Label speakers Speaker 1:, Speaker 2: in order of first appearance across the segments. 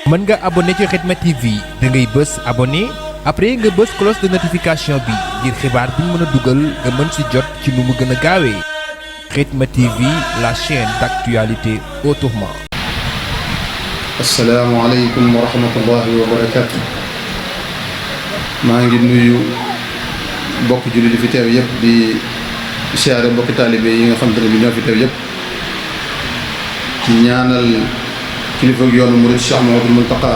Speaker 1: mën nga abonné ci Khidma TV da ngay bës abonné après nga bës cloche de notification bi ngir xibaar bu ñu mën a dugal nga mën si jot ci nu mu gën a gaawee Khidma TV, la chaîne d'actualité autrement.
Speaker 2: Assalamu alaikum wa rahmatullahi wa barakatuh. maa ngi nuyu bokk jullit yi fi teew yëpp di siyaare bokki taalibe yi nga xam te ne bi ñoo fi teew yëpp ci ñaanal kilifa yoonu murid Cheikh Mouhamadoul Mountakha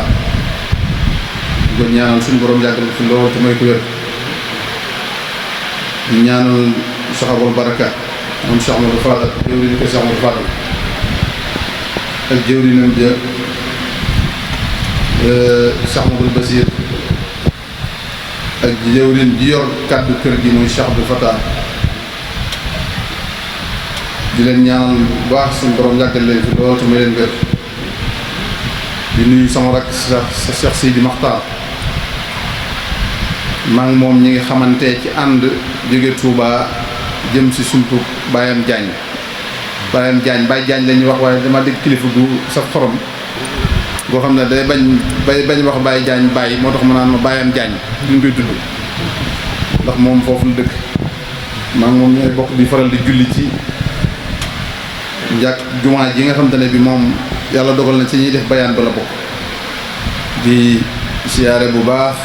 Speaker 2: di ko ñaanal suñu borom yàggal fi lool te may ko wér di ñaanal Cheikh Abul Baraka moom Cheikh Mouhamadoul Fadal jëwriñ ko Cheikh Mouhamadoul Fadal ak jëwriñam ja Cheikh Mouhamadoul Basir ak jëwriñ ji yor kàddu kër gi muy Cheikh Abdou Fatah di leen ñaanal bu baax suñu borom yàggal leen fi lool te may leen wér di nuyu sama rakk sa Cheikh Sidi Makhtar maa ngi moom ñi ngi xamante ci ànd jóge Touba jëm si sumpu Bayam Diagne Baye Diagne la ñuy wax waaye dama dégg kilifa gu saf xorom goo xam ne day bañ wax Baye Diagne bàyyi moo tax mu naan ma Bayam Diagne duñ koy tudd ndax moom foofu la dëkk maa ngi moom ñooy bokk di faral di julli ci njàkk jumaa ji nga xam te ne bi moom yàlla dogal na ci ñuy def bayaan ba la bokk di siyaare bu baax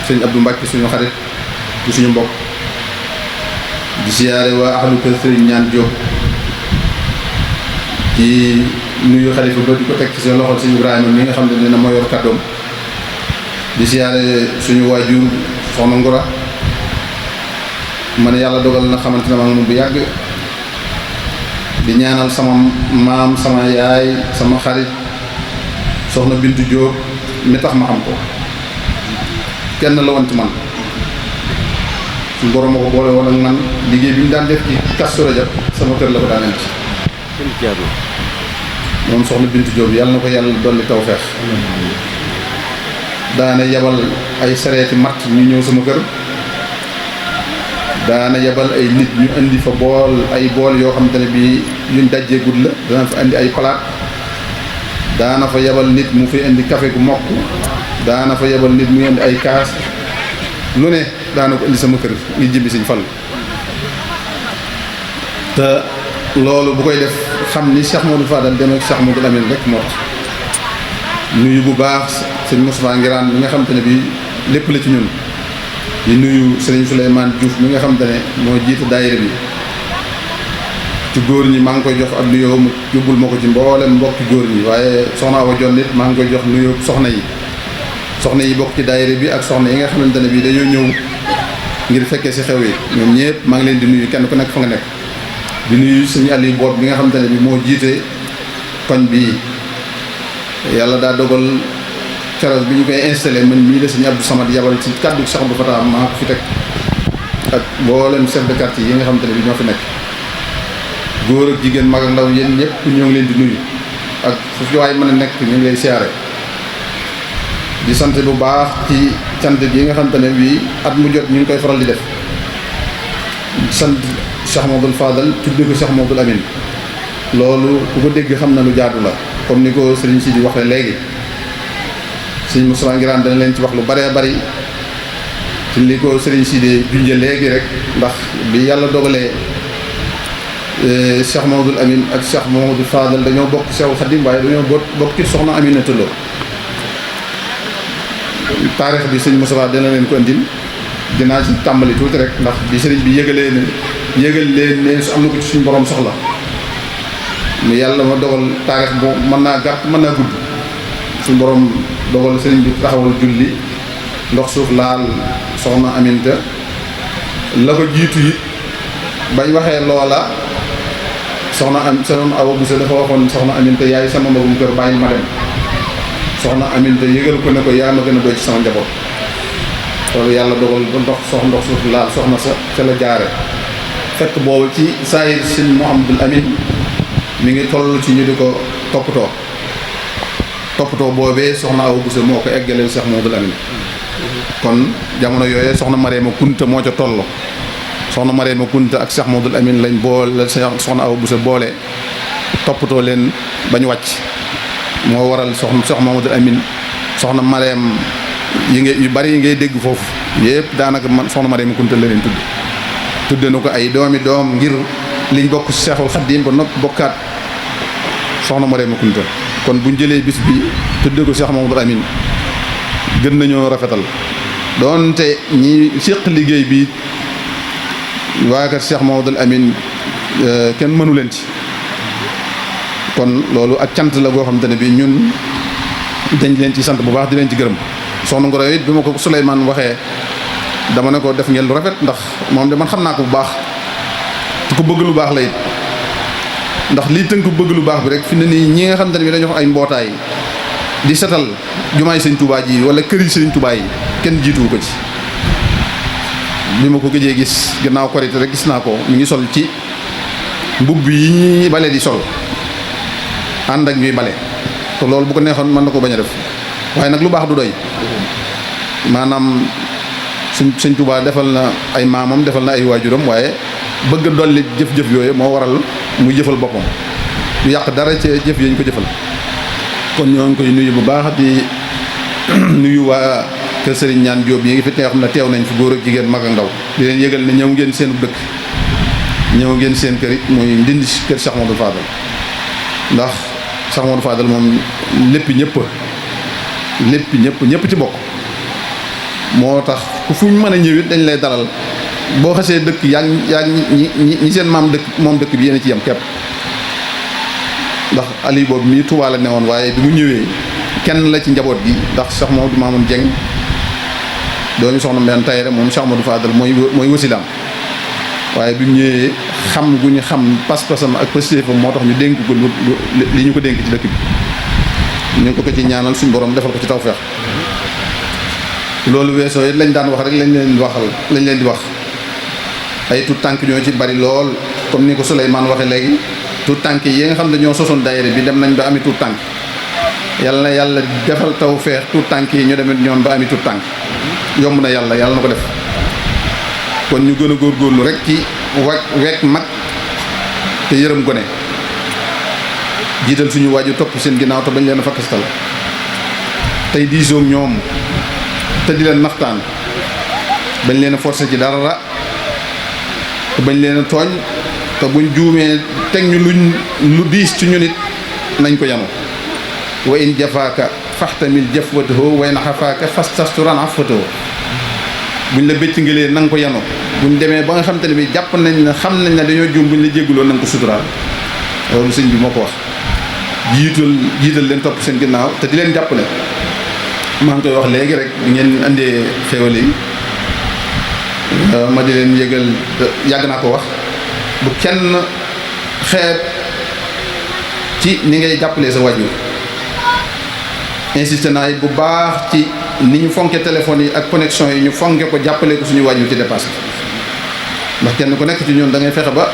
Speaker 2: sëñ Abdou Mbacke suñu xarit di suñu mbokk di siyaare waa ahlu kër sëriñ ñaan Diop di nuyu xalifa ba di ko teg ci seen loxol sëñ Ibrahima mi nga xam ne dina moo yor kàddoom di siyaare suñu waajur soxna Ngura man yàlla dogal na xamante ne maa ngi moom bu yàgg di ñaanal sama maam sama yaay sama xarit soxna Bintu Diop mi tax ma xam ko kenn la woon ci man suñu borom ma ko boole woon ak man liggéey bi mu daan def ci Kazu Rajab sama kër la ko daan indi moom soxna Bintu Diop yàlla na ko yàlla dolli tawfeex daana yabal ay sareeti matt ñu ñëw sama kër daana yabal ay nit ñu indi fa ay bool yoo xam te ne bii yuñ dajjee gud la dana fa indi ay palaat daana fa yabal nit mu fi indi café gu mokk daana fa yabal nit mu indi ay kaas lu ne daana ko indi sama kër ngi jëmbi Sëñ Fall te loolu bu koy def xam ni Cheikh Modou Fadal dem ak Cheikh Modou Amine rek moo tax nuyu bu baax sëñ Moustapha Ngiraan mi nga xam te ne bii lépp la ci ñun di nuyu sëriñ Souleymane Diouf mi nga xam te ne moo jiite daayira bi ci góor ñi maa ngi koy jox ak nuyoo mu yóbbul ma ko ci mboolem mbokki góor ñi waaye soxna Awa Jon nit maa ngi koy jox nuyoo soxna yi bokk ci daayira bi ak soxna yi nga xamante ne bii dañoo ñëw ngir fekkee si xew yi ñoom ñëpp maa ngi leen di nuyu kenn ku nekk fa nga nekk di nuyu sëñ Aliou Boot bi nga xamante ne bii moo jiite koñ bii yàlla daa dogal keroog bi ñu koy installé man mii la sëñ Abdou Samad yabal ci kàddu Cheikh Abdou Fatah maa ko fi teg ak mboolem chef de quartier yi nga xamante ne bi ñoo fi nekk góor ak jigéen mag ak ndaw yéen ñëpp ñoo ngi leen di nuyu ak fu fi waay mën a nekk ñu ngi lay siyaare di sant bu baax ci cant gi nga xamante ne bii at mu jot ñu ngi koy faral di def sant Cheikh Mouhamadoul Fadal tudde ko Cheikh Mouhamadoul Amine loolu ku ko dégg xam na lu jaadu la comme ni ko sëriñ si di waxee léegi sëñ Moussa Ngiraan dana leen ci wax lu bëree bëri ci li ko sëriñ si di junje léegi rek ndax bi yàlla dogalee Cheikh Mouhamadoul Amine ak Cheikh Mouhamadoul Fadal dañoo bokk Cheikhul Khadim waaye dañoo bokk ci soxna Aminata Lo taarix bi sëñ Moussa dana leen ko andil dinaa ci tàmbali tuuti rek ndax bi sëriñ bi yëgal leen ne su am na ko ci suñu borom soxla mu yàlla ma dogal taarix bu mën naa gàtt mën naa gudd suñu borom dogal sëriñ bi taxawal julli ndox suuf laal soxna Aminta la ko jiitu it bañ waxee loola soxna Awa Bousso dafa waxoon soxna Aminta yaay sama magum kër bàyyil ma dem soxna Aminta yëgal ko ne ko yaa ma gën a doy ci sama njaboot loolu yàlla dogal ba ndox suuf laal soxna sa ca la jaare fekk boobu ci saayir sëñ Mouhamadoul Amine mi ngi toll ci ñu di ko toppatoo boobee soxna Awa Bousso moo ko eggaleel Cheikh Mouhamadoul Amine kon jamono yooyee soxna Mariama Kunta moo ca toll soxna Mariama Kunta ak Cheikh Mouhamadoul Amine lañ boole soxna Awa Bousso boole toppatoo leen bañ wàcc moo waral Cheikh Mouhamadoul Amine soxna Mareem yu bari yi ngay dégg foofu yëpp daanaka man soxna Mareem Kunta la leen tudde na ko ay doomi doom ngir liñ bokk Seexul Xadiim ba noppi bokkaat soxna Mareem Kunta kon buñ jëlee bis bi tudde ko Cheikh Mamadou Amine gën nañoo rafetal doonte ñi séq liggéey bi waa kër Cheikh Mamadou Amine kenn mënu leen ci kon loolu ak cant la goo xamante ne bi ñun dañ leen ci sant bu baax di leen ci gërëm soxna Ngoro it bi ma ko Souleymane waxee dama ne ko def ngeen lu rafet ndax moom de man xam naa ko bu baax te ko bëgg lu baax la it ndax lii tënk bëgg lu baax bi rek fi ne nii ñi nga xamante ne bi dañoo ay mbootaay di setal jumaay sëñ Touba ji wala kër yi sëñ Touba yi kenn jiituwu ko ci bi ma ko gëjee gis gannaaw korité rek gis naa ko mi ngi sol ci mbubb yi ñuy bale di sol ànd ak ñuy bale te loolu bu ko neexoon mën na ko bañ a def waaye nag lu baax du doy maanaam sëñ Touba defal na ay maamam defal na ay waajuram waaye bëgg a dolli jëf-jëf yooyu moo waral muy jëfal boppam du yàq dara ci jëf yi ñu ko jëfal kon ñoo ngi koy nuyu bu baax di nuyu waa kër Serigne Ñaan Jóob yi ngi fi xam ne teew nañ fi góor ak jigéen mag ak ndaw di leen yëgal ne ñëw ngeen seen dëkk ñëw ngeen seen kër it muy ndindi kër Cheikh Modou Fadal ndax Cheikh Modou Fadal moom lépp ñëpp ci bokk moo tax ku fu ñu mën a ñëw it dañ lay dalal boo xasee dëkk yaa ngi ñi seen maam dëkk moom dëkk bi yéen a ci yem képp ndax ali boobu mii Tuubaa la newoon waaye bi mu ñëwee kenn la ci njaboot gi ndax Cheikh Mamadou Mamoun Dieng doomi soxna Mbène Tayre moom Cheikh Modou Fadal mooy wasilaam waaye bi mu ñëwee xam gu ñu xam pas-pasam ak pastéefam moo tax ñu dénk ko li ñu ko dénk ci dëkk bi ñu ngi ko ci ñaanal suñu borom defal ko ci tawfeex loolu weesoo it lañ daan wax rek lañ leen di wax ay tuut tànk ñoo ci bari lool comme ni ko Souleymane waxe léegi tuut tànk yi nga xam ne ñoo sosoon daayira bi dem nañ ba ami tuut tànk yàlla na yàlla defal tawfeex tuut tànk yi ñu demit ñoom ba ami tuut tànk yomb na yàlla na ko def kon ñu gën a góorgóorlu rek ci wekk mag te yërëm gone jiital suñu waaju topp seen ginnaaw te bañ leen a fakkastal tey diisoog ñoom te di leen naxtaan bañ leen a forcé ci dara te bañ leen a tooñ te buñ juumee teg ñu lu diis ci ñu nit nañ ko yanu wa in jafaaka faxtamil jafwatahu wa in xafaaka fastasturan afwatahu buñ la bëcc ngelee na nga ko yanu buñ demee ba nga xam te ne bi jàpp nañ ne xam nañ ne dañoo juum buñ la jégguloo na nga ko suturaal loolu sëñ bi moo ko wax jiital leen topp seen ginnaaw te di leen jàppale maa ngi koy wax léegi rek di ngeen andee xéwal yi ma di leen yëgal yàgg naa ko wax bu kenn xeeb ci ni ngay jàppalee sa wàjjur insisté naa it bu baax ci ni ñu fonke téléphone yi ak connexion yi ñu fonke ko jàppale ko suñu wàjjur ci dépasse ndax kenn ku nekk ci ñun da ngay fexe ba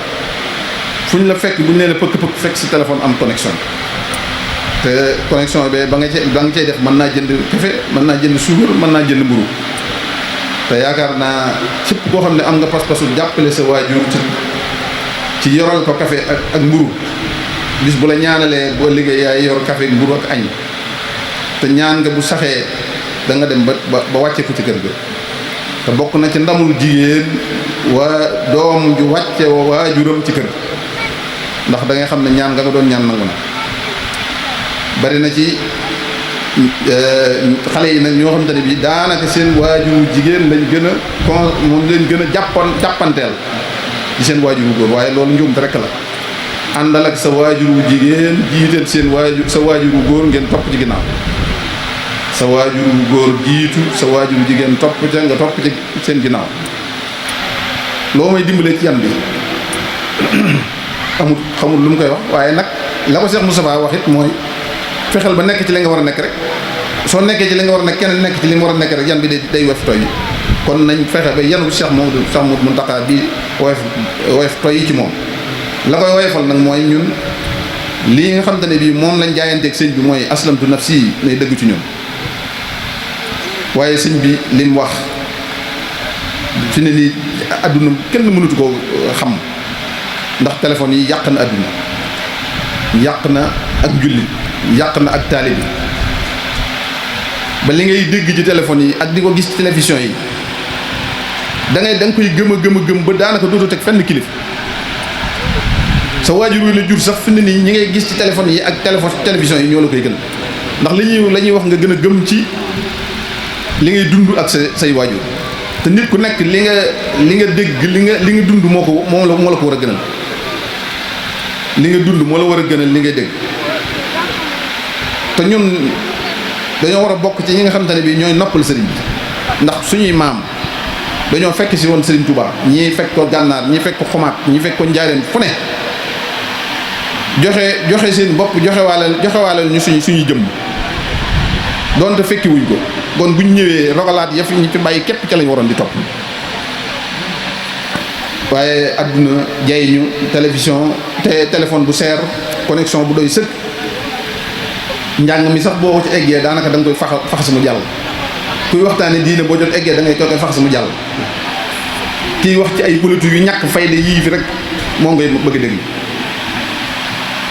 Speaker 2: fu ñu la fekk bu ñu leen a pëkk fekk si téléphone am connexion te connexion bi ba nga cay def mën naa jënd café mën naa jënd suukar mën naa jënd mburu te yaakaar naa képp koo xam ne am nga pas-pasu jàppale sa waajur ci yoral ko café ak mburu bis bu la ñaanalee boo liggéey yaay yor café mburu ak añ te ñaan nga bu saxee da nga dem ba wàcce ko ci kër ga te bokk na ci ndamul jigéen waa doom ju wàcce waajuram ci kër ndax da ngay xam ne ñaan nga doon ñaan nangu na bari na ci xale yi nag ñoo xamante ne bi daanaka seen waajuru jigéen lañ gën a moom leen gën a jàppanteel ci seen waajuru góor waaye loolu njuumte rekk la àndal ak sa waajuru jigéen jiital sa waajuru góor ngeen topp ci ginnaaw sa waajuru góor jiitu sa waajuru jigéen topp ca nga topp ci seen ginnaaw loo may dimbalee ci yan bi xamul lu mu koy wax waaye nag la ko Cheikh Moustapha wax it mooy fexeel ba nekk ci li nga war a nekk rek soo nekkee ci li nga war a nekk keneen nekk ci li nga war a nekk rek yan bi day wef toy kon nañ fexe ba yanu Cheikh Mouhamadou Mountakha bi woyof toy ci moom la koy woyofal nag mooy ñun lii nga xam te ne bii moom lañ jaayanteeg sëñ bi mooy aslamtu nafsi nay dëgg ci ñun waaye sëñ bi li mu wax fi ne nii adduna kenn mënatu koo xam ndax téléphone yi yàq na adduna yàq na ak jullit yàq na ak taalibi ba li ngay dégg ci téléphone yi ak di ko gis ci télévision yi da nga koy gëm a gëm ba daanaka dootoo teg fenn kilif sa waajur wi la jur sax fi ne nii ñi ngay gis ci téléphone yi ak télévision yi ñoo la koy gën ndax la ñuy wax nga gën a gëm ci li ngay dund ak say waajur te nit ku nekk li nga dégg li nga dund moo la ko war a gënal li nga dund moo la war a gënal li ngay dégg te ñun dañoo war a bokk ci ñi nga xamante ne bii ñooy noppal sëriñ bi ndax suñuy maam dañoo fekk si woon sëriñ Touba ñii fekk ko gànnaar ñii fekk ko xomaat ñii fekk ko njaareen fu ne joxe seen bopp joxe waalal ñu suñuy jëmm doonte fekki wuñ ko kon bu ñu ñëwee rogalaat ya fi ñu fi bàyyi képp ca lañ waroon di topp waaye adduna jay ñu téléphone bu seer connexion bu doy sëkk njàng mi sax boo ko ci eggee daanaka da nga koy faxas mu jàll kuy waxtaane diine boo jot eggee da ngay toogee faxas mu jàll kiy wax ci ay politique yu ñàkk fayda yii fi rek moo ngay bëgg a dégg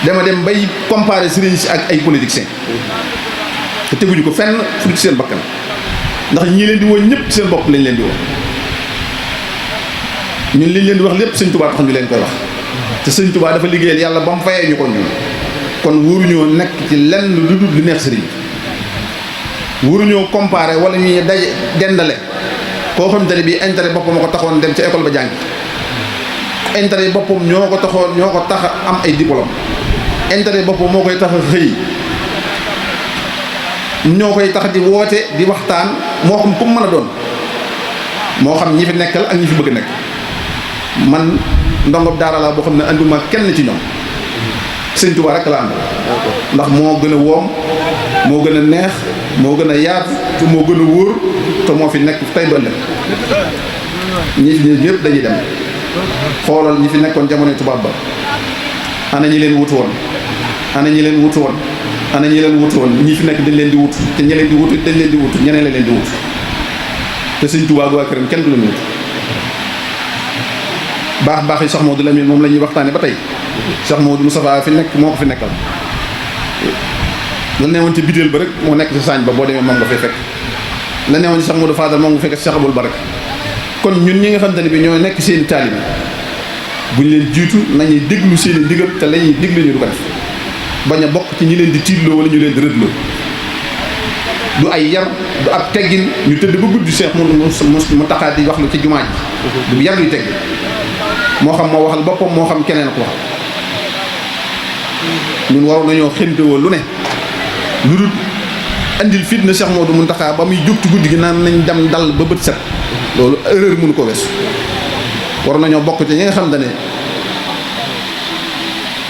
Speaker 2: dama dem bay comparer sëriñ si ak ay politiciens te teguñu ko fenn fu ci seen bakkan ndax ñii leen di woo ñëpp seen bopp lañ leen di woo ñun liñ leen di wax lépp sëñ Touba tax ñu leen koy wax te sëñ Touba dafa liggéeyal yàlla ba mu fayee ñu ko ñun kon wóoruñoo nekk ci lenn lu dul lu neex sëriñ wóoruñoo comparer wala ñuy dendale koo xamante ne bii intérêt boppam ko taxoon dem ca école ba jàng intérêt boppam ñoo ko tax a am ay diplôme intérêt boppam moo koy tax a xëy ñoo koy tax di woote di waxtaan moo xam ku mu mën a doon moo xam ñi fi nekkal ak ñi fi bëgg nekk man ndongob daara la boo xam ne anduma kenn ci ñoom sëñ Tuubaa rek la ànd ndax moo gën a woom moo gën a neex moo gën a yaatu te moo gën a wóor te moo fi nekk tey ba ëllëg ñi fi ñëpp dañuy dem xoolal ñi fi nekkoon jamonoy tubaab ba ana ñi leen wutu woon ana ñi leen wutu woon ana ñi leen wutu woon ñi fi nekk dañ leen di wut te ñi leen di wut dañ leen di wut ñeneen la leen di wut te sëñ Tuubaa ak waa këram kenn du leen wut baax yi Cheikh Modou Lamine moom la ñuy waxtaane ba tey Cheikh Modou Moustapha fi nekk moo ko fi nekkal la newoon ci bidéel ba rek moo nekk ci saañ ba boo demee moom nga fay fekk la newoon ci Cheikh Modou Fadal moom nga fekk ci Cheikh Aboul Barak kon ñun ñi nga xamante ne bi ñoo nekk seeni taalibe buñ leen jiitu nañuy déglu seeni ndigal te lañuy digle ñu du ko def bañ a bokk ci ñi leen di tiitloo wala ñu leen di rëdloo du ay yar du ab teggin ñu tëdd ba guddi Cheikh mu taxaat di wax lu ci jumaa ji du yar luy teggin moo xam moo waxal boppam moo xam keneen ko waxal ñun waroon nañoo xéntewoo lu ne lu dul andil fitna Cheikh Modou Mountakha ba muy jóg ci guddi gi naan nañ dem dal ba bët set loolu erreur mënu ko weesu waroon nañoo bokk ci ñi nga xam ne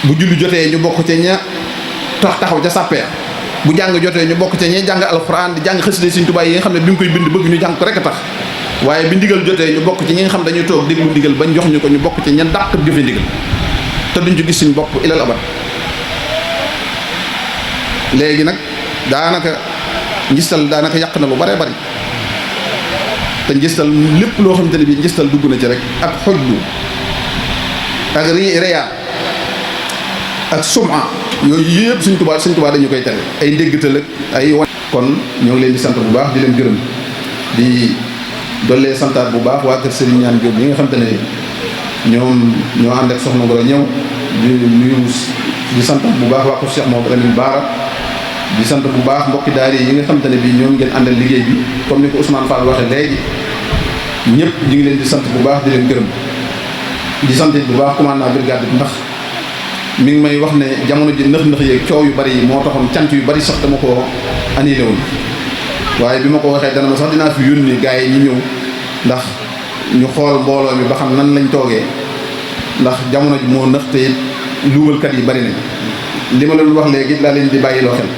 Speaker 2: bu julli jotee ñu bokk ci ña taxaw ca sàppeer bu jàng jotee ñu bokk ci ñi jàng alxuraan di jàng xasida Sëriñ Tuubaa yi nga xam ne bi mu koy bind bëgg ñu jàng ko rek a tax waaye bi ndigal jotee ñu bokk ci ñi nga xam dañuy toog déglu ndigal bañ jox ñu ko ñu bokk ci ña dàq jëfe ndigal te duñ ci gis suñ bopp ilal abat léegi nag daanaka njistal daanaka yàq na lu bare bari te njistal lépp loo xamante ne bii njistal dugg na ci rek ak xojlu ak riyaa ak suma yooyu yëpp Sëriñ Tuubaa dañu koy tere ay ndéggtal ak ay wan kon ñoo ngi leen di sant bu baax di leen gërëm di dollee santaat bu baax waa kër Serigne Ñaan Jóob yi nga xamante ne ñoom ñoo ànd ak soxna Ngoro ñëw di nuyu di santaat bu baax waa ko Cheikh Mouhamadou Lamine Bara di sant bu baax mbokki daara yi nga xamante ne bii ñoom ngeen àndal liggéey bi comme ni ko Ousmane Fall waxee léegi ñëpp ñu ngi leen di sant bu baax di leen gërëm di sant bu baax commandant brigade bi ndax mi ngi may wax ne jamono ji nëx yeeg coow yu bari yi moo taxoon cant yu bari sax dama ko annulé woon waaye bi ma ko waxee dana ma sax dinaa fi yónni gars yi ñu ñëw ndax ñu xool mbooloo mi ba xam nan lañ toogee ndax jamono ji moo nëx te luubalkat yi bari nañ li ma leen wax léegi laa leen di bàyyiloo xel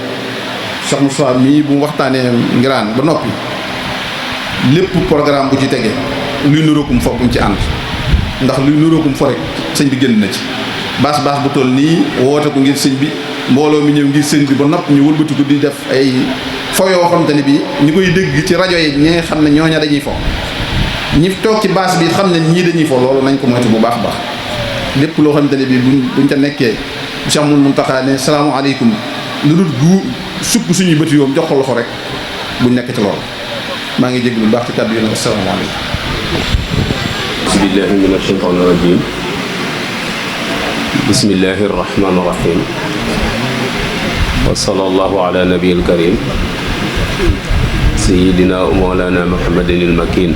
Speaker 2: Cheikh Moussa mii bu waxtaanee ngiraan ba noppi lépp programme bu ci tege luy nuróokum fo bu mu ci ànd ndax luy nuróokum fo rek sëñ bi génn na ci baas bu toll nii woote ko ngir sëñ bi mbooloo mi ñëw ngir sëñ bi ba noppi ñu wëlbatiku di def ay fo yoo xamante ne bii ñi koy dégg ci rajo yi ñi nga xam ne ñooña dañuy fo ñi toog ci baas bi xam ne ñii dañuy fo loolu nañ ko moytu bu baax baax lépp loo xamante ne bii buñ ca nekkee Cheikh Mountakha ne salaamaaleykum lu dul gu sukk suñuy bëti yoom jox ko loxo rek buñ nekk ci loolu maa ngi jégg lu baax ci kàddu yi nag asalaamaaleykum.
Speaker 3: bismillahi mina shaytaani rajim. bismillahi rahmaani rahim. wa sallallahu ala nabiyil karim sayyidina wa mawlana muhammadin il makin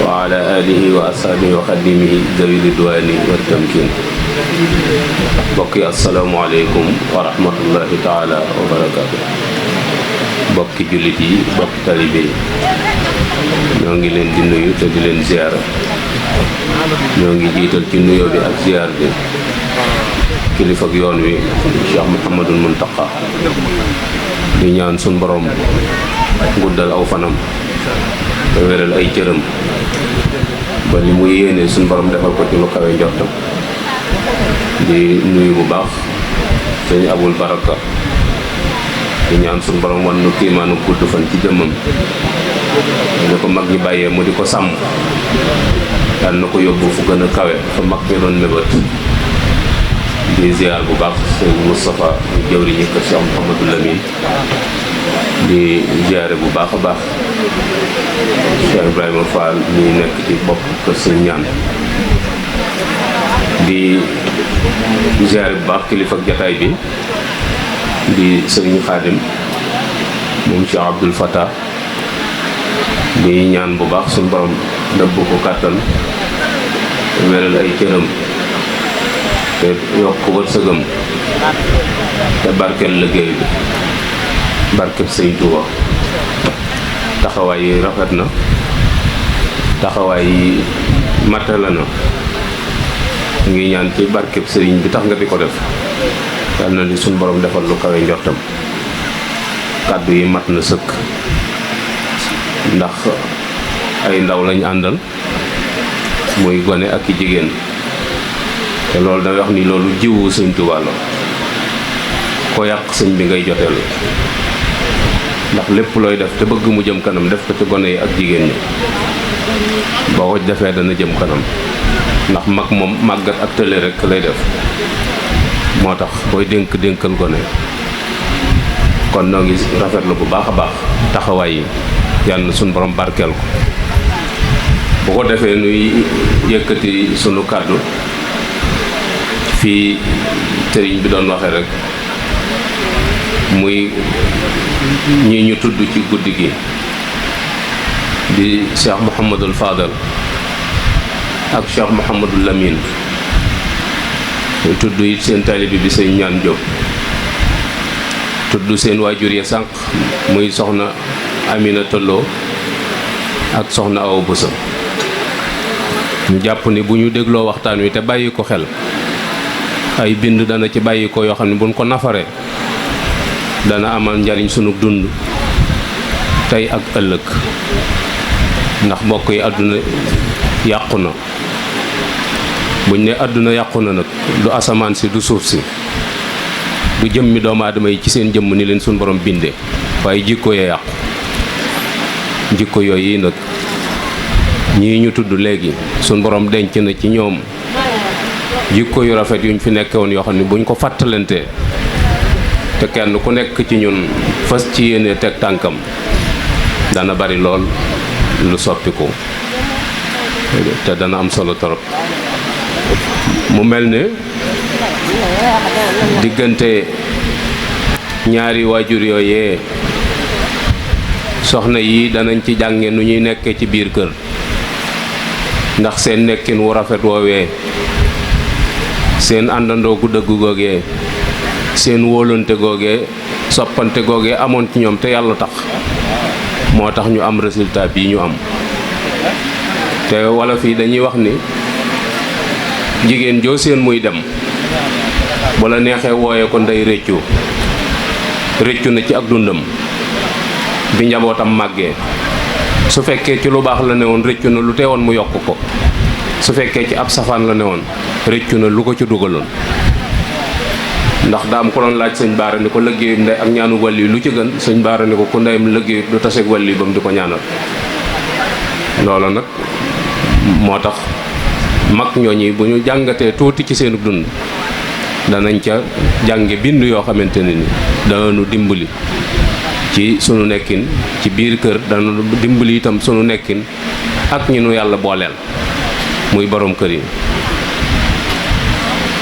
Speaker 3: wa ala alihi wa ashabihi wa xadimihi dawi ridwani wa tamkin. mbokk yi asalaamualeykum wa rahmatullahi taala wa barakaatu. mbokki jullit yi mbokki talibe yi ñoo ngi leen di nuyu te di leen ziyaara. ñoo ngi jiital ci nuyoo bi ak ziyaar bi kilifa ak yoon wi Cheikh Mouhamadul Muntaqa di ñaan sun borom guddal aw fanam te wéral ay cëram ba li mu yéene sun borom defal ko ci lu kawe njortam. di nuyu bu baax sëñ Abul Baraka di ñaan sun borom wan nu kiimaanu gudd fan ci jëmmam ni ko mag ñi bàyyee mu di ko sàmm daan na ko yóbbu fu gën a kawe fa mag ñi doon mébét. di ziar bu baax sëñ Moustapha jëwriñu kër Cheikh Mouhamadou Lamine. di ziare bu baax a baax Cheikh Ibrahima Fall mi nekk ci bopp kër sëñ ñaan. di ziare bu baax kilifa ak jataay bi di sëriñ Xaadim moom Cheikh Abdoul Fattah. di ñaan bu baax suñu borom dëbb ko kàttan wéral ay cëram te yokk wërsëgam te barkeel liggéey bi barkeb sëñ Tuuba. taxawaay yi rafet na, taxawaay yi matala na. ngi ñaan ci barkeb sëriñ bi tax nga di ko def yal na li suñ borom defal lu kawe njortam. kàddu yi mat na sëkk ndax ay ndaw lañ àndal muy gone ak i jigéen te loolu da wax ni loolu jiwu sëñ Tuuba la ko yàq sëñ bi ngay joteel ndax lépp looy def te bëgg mu jëm kanam def ko ci gone yi ak jigéen ñi boo ko defee dana jëm kanam ndax mag moom màggat ak tële rek lay def moo tax booy dénkal gone kon noo ngi rafetlu bu baax a baax taxawaay yi yàlla na suñu borom barkeel ko. bu ko defee nuy yëkkati sunu kàddu fii sëriñ bi doon waxee rek muy ñi ñu tudd ci guddi gi di Cheikh Mouhamadul Fadal ak Cheikh Mouhamadul Lamine tudd it seen taalibe bi sëñ ñaan Jóob tudd seen waajur ya sànq muy soxna Amina Tollo ak soxna Awa Busa. ñu jàpp ni bu ñu dégloo waxtaan wi te bàyyi ko xel ay bind dana ci bàyyi ko yoo xam ne buñ ko nafaree dana amal njariñ sunu dund tey ak ëllëg ndax mbokk yi àdduna yàqu na. buñ ne àdduna yàqu na nag du asamaan si du suuf si du jëmmi doomu aadama yi ci seen jëmm ni leen suñu borom bindee waaye jikko ya yàqu. jikko yooyu nag ñii ñu tudd léegi suñu borom denc na ci ñoom jikko yu rafet yuñ fi nekke woon yoo xam ne buñ ko fàttalantee te kenn ku nekk ci ñun fas ci yéene teg tànkam dana bari lool lu soppiku te dana am solo torop. mu mel ne diggante ñaari waajur yooyee soxna yi danañ ci jànge nu ñuy nekkee ci biir kër ndax seen nekkin wu rafet woowee seen àndandoo gu dëgg googee seen wóolante googee soppante googee amoon ci ñoom te yàlla tax moo tax ñu am résultat bii ñu am. te wala fii dañuy wax ni jigéen joo seen muy dem bu la neexee wooye ko ndey réccu na ci ak dundam bi njabootam màggee. su fekkee ci lu baax la ne woon réccu na lu teewoon mu yokk ko su fekkee ci ab safaan la ne woon réccu na lu ko ci dugaloon. ndax daam ko doon laaj sëñ Baara ni ko liggéeyum ndey ak ñaanu wàlli lu ci gën sëñ Baara ni ko ku ndeyam liggéey du taseeg wàlli ba mu di ko ñaanal. loola nag moo tax mag ñooñi bu ñu jàngatee tuuti ci seenu dund danañ ca jànge bind yoo xamante ne ni danañu dimbali ci sunu nekkin ci biir kër dana dimbali itam sunu nekkin ak ñi nu yàlla booleel muy borom kër yi.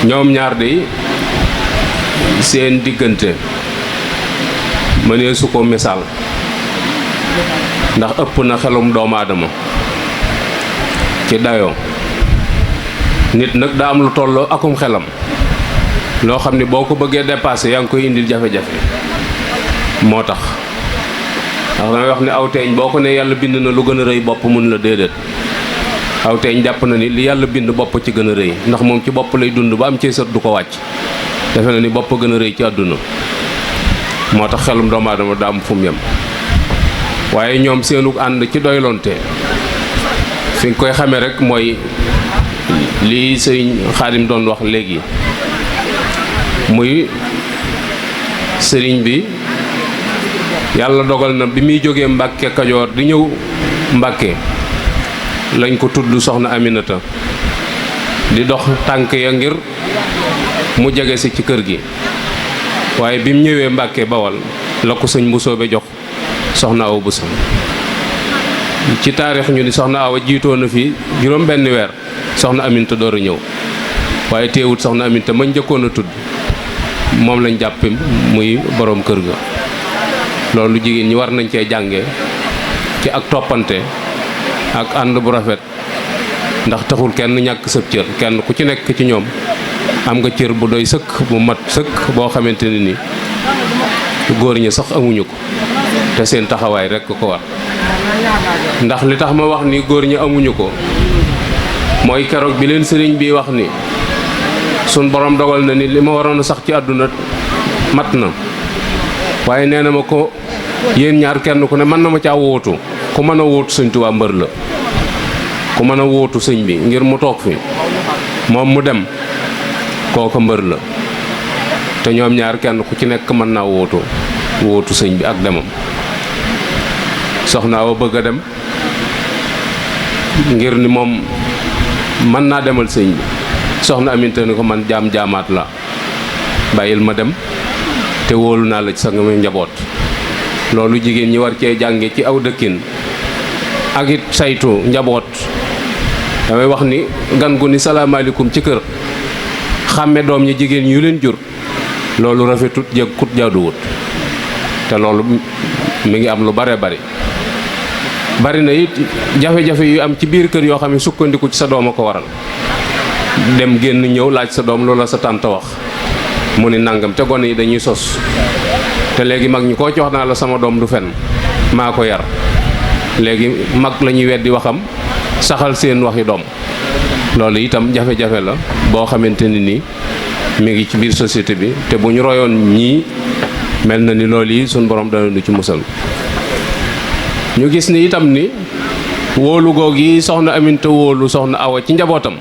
Speaker 3: ñoom ñaar de seen diggante mënee su ko misaal ndax ëpp na xelum doomu aadama ci dayoo. nit nag daa am lu tolloo akum xelam loo xam ne boo ko bëggee dépassé yaa ngi koy indil jafe-jafe moo tax ndax damay wax ne aw teeñ boo ko ne yàlla bind na lu gën a rëy bopp mun la déedéet. aw teeñ jàpp na ni li yàlla bind bopp ci gën a rëy ndax moom ci bopp lay dund ba am ci sët du ko wàcc defe na ni bopp gën a rëy ci àdduna moo tax xelum doomu aadama daa am fu mu yem. waaye ñoom seenu ànd ci doylonte fi nga koy xamee rek mooy lii sëriñ Xaadim doon wax léegi muy sëriñ bi yàlla dogal na bi muy jógee Mbàkke Kajoor di ñëw Mbàkke lañ ko tudd soxna Aminata di dox tànk ya ngir mu jege si ci kër gi waaye bi mu ñëwee Mbàkke Bawal la ko sëñ Mbusoobe jox soxna Awa Buso. ci taarix ñu ni soxna Awa jiitoo na fi juróom benn weer soxna Aminta door a ñëw waaye teewut soxna Aminta mañ njëkkoon a tudd moom lañ jàppe muy borom kër ga. loolu jigéen ñi war nañ cee jànge ci ak toppante ak ànd bu rafet ndax taxul kenn ñàkk sëb cër kenn ku ci nekk ci ñoom am nga cër bu doy sëkk bu mat sëkk boo xamante ne ni góor ñi sax amuñu ko te seen taxawaay rekk ko war. ndax li tax ma wax ni góor ñi amuñu ko mooy keroog bi leen sëriñ bi wax ni sun borom dogal na ni li ma waroon a sax ci àdduna mat na waaye nee na ma ko yéen ñaar kenn ku ne mën na ma caa wóotu ku mën a wóotu sëñ Tuubaa mbër la ku mën a wóotu sëñ bi ngir mu toog fi moom mu dem kooka mbër la te ñoom ñaar kenn ku ci nekk mën naa wóotu sëñ bi ak demam. soxna Awa bëgg a dem ngir ni moom mën naa demal sëñ bi soxna Aminta ni ko man jaamaat la bàyyil ma dem te wóolu naa la ci sa njaboot. loolu jigéen ñi war cee jànge ci aw dëkkin ak it saytu njaboot. damay wax ni gan gu ni salaamaaleykum ci kër xàmme doom ñi jigéen ñu leen jur loolu rafetut jëkkut jaaduwut te loolu mi ngi am lu bare bari na it jafe-jafe yu am ci biir kër yoo xam ne sukkandiku ci sa doom a ko waral dem génn ñëw laaj sa doom loola sa tànt wax mu ni nangam te gone yi dañuy sos te léegi mag ñi koo ci wax naa la sama doom du fen maa ko yar léegi mag la ñuy weddi waxam saxal seen waxi doom. loolu itam jafe-jafe la boo xamante ni nii mi ngi ci biir société bi te bu ñu royoon ñii mel na ni loolu yi suñ borom dana nu ci musal. ñu gis ni itam ni wóolu goog yi soxna Aminta wóolu soxna Awa ci njabootam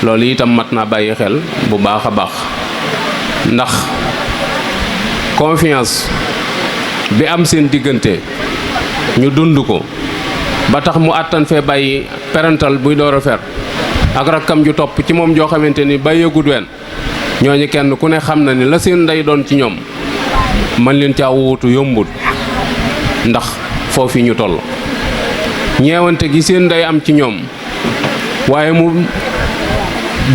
Speaker 3: loolu itam mat naa bàyyi xel bu baax a baax ndax confiance bi am seen diggante ñu dund ko ba tax mu àttan fee bàyyi parental buy door a fer ak rakkam ju topp ci moom joo xamante ni bàyyeegut ween ñooñu kenn ku ne xam na ni la seen ndey doon ci ñoom man leen caa wuutu yombul ndax foofu ñu toll ñeewante gi seen ndey am ci ñoom waaye mu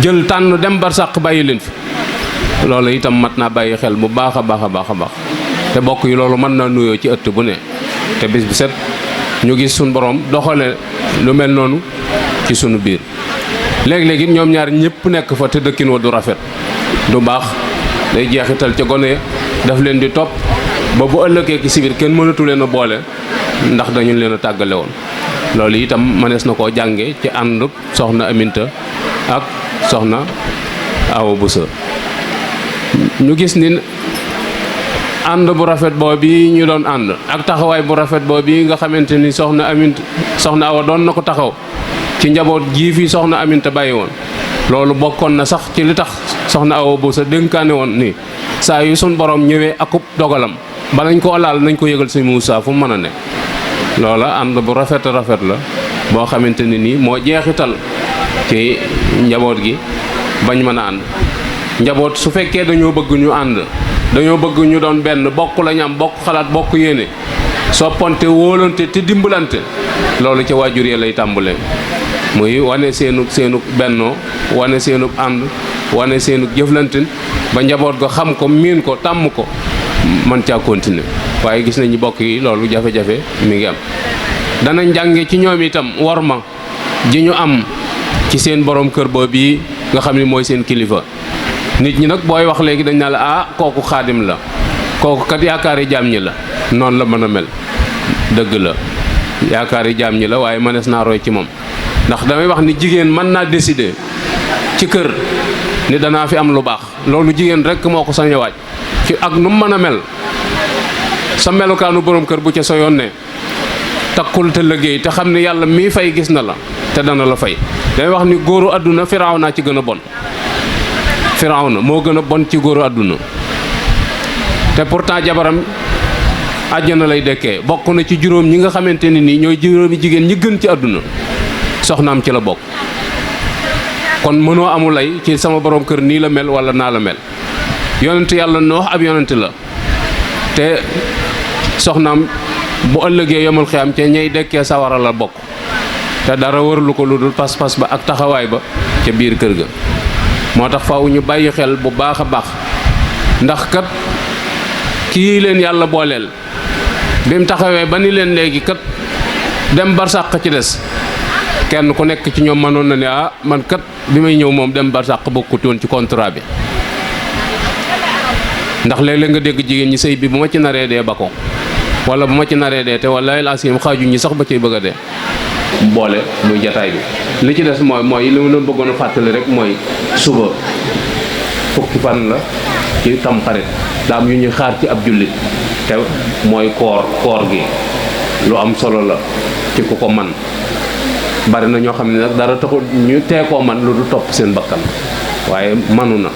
Speaker 3: jël tànn dem barsàq bàyyi leen fi loolu itam mat naa bàyyi xel bu baax a baax te bokk yi loolu mën naa nuyoo ci ëtt bu ne te bis bi set ñu gis suñ borom doxale lu mel noonu ci sunu biir léeg-léeg it ñoom ñaar ñëpp nekk fa te dëkkin wa du rafet du baax day jeexital ca gone daf leen di topp ba bu ëllëgee ki si biir kenn mënatu leen a boole ndax dañu leen a tàggale woon loolu itam mënees na koo jànge ci ànd soxna Aminta ak soxna Awa Buso ñu gis ni ànd bu rafet boobu ñu doon ànd ak taxawaay bu rafet boobu nga xamante ni soxna Awa doon na ko taxaw ci njaboot jii fi soxna Aminta bàyyi woon loolu bokkoon na sax ci li tax soxna Awa Buso dénkaane woon ni saa yu sun borom ñëwee akub dogalam ba nañ ko laal nañ ko yëgal sëñ Muusaa fu mu mën a ne loola ànd bu rafet la boo xamante ni nii moo jeexital ci njaboot gi bañ mën a ànd njaboot su fekkee dañoo bëgg ñu ànd dañoo bëgg ñu doon benn bokk lañ am bokk xalaat bokk yéene soppante wóolante te dimbalante loolu ca waajur ya lay tàmbalee muy wane seenu bennoo wane seenu ànd wane seenu jëflantin ba njaboot ga xam ko miin ko tàmm ko man caa continuer waaye gis nañu bokk yi loolu jafe-jafe mi ngi am danañ jànge ci ñoom itam worma ji ñu am ci seen borom kër boobu yi nga xam ne mooy seen kilifa nit ñi nag booy wax léegi dañ naa la ah kooku xaadim la kooku kat yaakaari jaam ñi la noonu la mën a mel dëgg la yaakaari jaam ñi la waaye mënees naa roy ci moom ndax damay wax ni jigéen mën naa décider ci kër ni danaa fi am lu baax loolu jigéen rek moo ko sañ a waaj ci ak nu mu mën a mel sa melukaanu borom kër bu ca sa yoon ne takkul te liggéey te xam ne yàlla mii fay gis na la te dana la fay damay wax ni góoru àdduna Firawna ci gën a bon Firawna moo gën a bon ci góoru àdduna te pourtant jabaram àjjana lay dekkee bokk na ci juróom ñi nga xamante ne nii ñooy juróomi jigéen ñi gën ci àdduna soxnaam ci la bokk kon mënoo amul lay ci sama borom kër nii la mel wala naa la mel yonent yàlla Noox ab yonent la te soxnaam bu ëllëgee yomal xiyam ca ñey dekkee sawara la bokk te dara wërlu ko lu dul pas-pas ba ak taxawaay ba ca biir kër ga moo tax faw ñu bàyyi xel bu baax a baax ndax kat kii leen yàlla booleel bi mu taxawee ba ni leen léegi kat dem barsàq ci des kenn ku nekk ci ñoom mënoon na ne ah man kat bi may ñëw moom dem barsàq bokkutoon ci contrat bi ndax léeg-léeg nga dégg jigéen ñi sëy bi bu ma ci naree dee ba ko wala bu ma ci naree dee te wala laasim xaaju ñi sax ba ciy bëgg a dee boole muy jataay bi li ci des mooy li ma doon bëggoon a fàttali rek mooy suba fukki fan la ci tamxarit daa am yu ñuy xaar ci ab jullit te mooy koor gi lu am solo la ci ku ko man bari na ñoo xam ne nag dara taxul ñu tee koo man lu du topp seen bakkan waaye manu na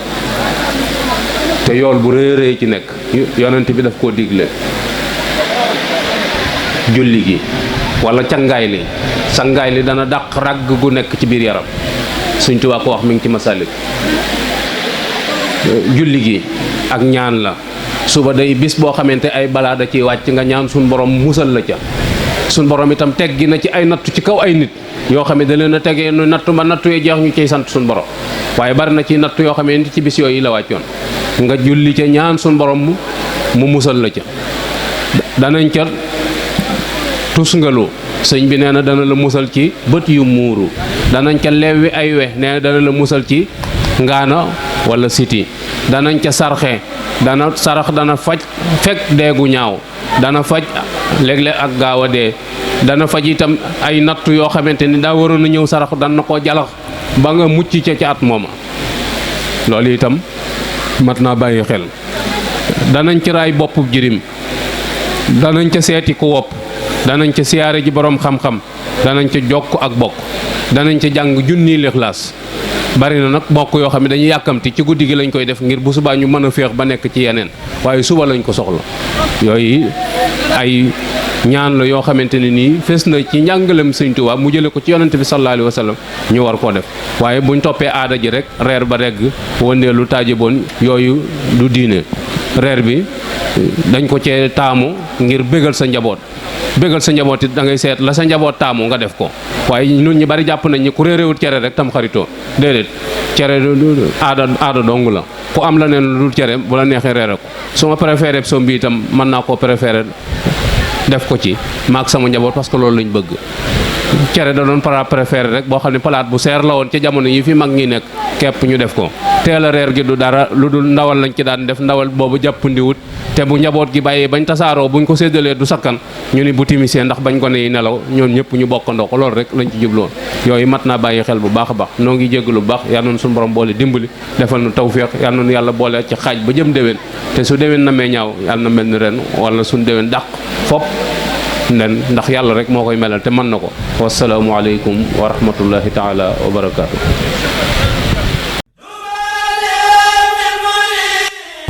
Speaker 3: te yool bu rëy rëy ci nekk yonent bi daf koo digle julli gi wala cangaay li dana dàq ràgg gu nekk ci biir yaram Sëñ Tuubaa ko wax mi ngi ci Masalik julli gi ak ñaan la suba day bis boo xamante ay balaa da ciy wàcc nga ñaan suñ borom musal la ca suñ borom itam teggi na ci ay nattu ci kaw ay nit yoo xam ne da leen a tegee nu nattu ba nattu yi jeex ñu ciy sant suñ borom waaye bari na ci nattu yoo xam ne ci bis yooyu la wàccoon nga julli ca ñaan suñ borom mu musal la ca danañ ca tusngalu sëñ bi nee na dana la musal ci bët yu muuru danañ ca lewwi ay we nee na dana la musal ci ngaana wala siti danañ ca sarax dana faj fekk deegu ñaaw dana faj léeg-léeg ak gaaw a dee dana faj itam ay nattu yoo xamante ni daa waroon a ñëw sarax dana ko jalax ba nga mucc ca at mooma loolu itam mat naa bàyyi xel danañ ci raay boppub jirim danañ ca seeti ku wopp danañ ca siyaare ji boroom xam-xam danañ ca jokk ak bokk danañ ca jàng junniy lixlaas bari na nag bokk yoo xam ne dañuy yàkkamti ci guddi gi lañ koy def ngir bu subaa ñu mën a féex ba nekk ci yeneen waaye suba lañ ko soxla yooyu ay ñaan la yoo xamante ne nii fes na ci njàngalem Sëñ Tuubaa mu jële ko ci yonent bi sallallahu alayhi wa sallam ñu war koo def waaye buñ toppee aada ji rek reer ba regg wëndeelu taaje boon yooyu du diine reer bi dañ ko cee taamu ngir bégal sa njaboot it da ngay seet la sa njaboot taamu nga def ko waaye ñun ñu bari jàpp nañ ni ku réeréwut cere rek tam xaritoo déedéet cere aada dong la ku am la neen lu dul cere bu la neexee reere ko su ma préféré som bi itam mën naa koo préféré def ko ci maag sama njaboot parce que loolu lañ bëgg cere da doon plat préféré rek boo xam ne palaat bu seer la woon ci jamono yi fi mag ñi nekk képp ñu def ko teel a reer gi du dara lu dul ndawal lañ ci daan def ndawal boobu jàppandiwut te bu njaboot gi bàyyee bañ tasaaroo buñ ko séddalee du sakkan ñu ni bu timisee ndax bañ ko ne yi nelaw ñoom ñëpp ñu bokkandoo ko loolu rek lañ ci jubloon yooyu mat naa bàyyi xel bu baax a baax noo ngi jéggalu bu baax yal na suñu borom boole dimbali defal nu tawféex yal na yàlla boole ci xaaj ba jëm déwén te su déwén na mee ñaaw yàlla na mel ni ren wala suñ déwén dàq fop nden ndax yàlla rek moo koy melal te mën na ko wasalaamu aleykum wa rahmatullahi taala wa barakaatu.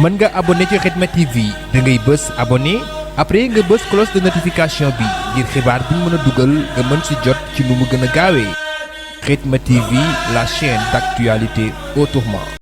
Speaker 1: mën nga abonné ci Khidma TV da ngay bës abonné après nga bës cloche de notification bi ngir xibaar bi ñu mën a dugal nga mën si jot ci nu mu gën a gaawee Khidma TV, la chaîne d'actualité autrement.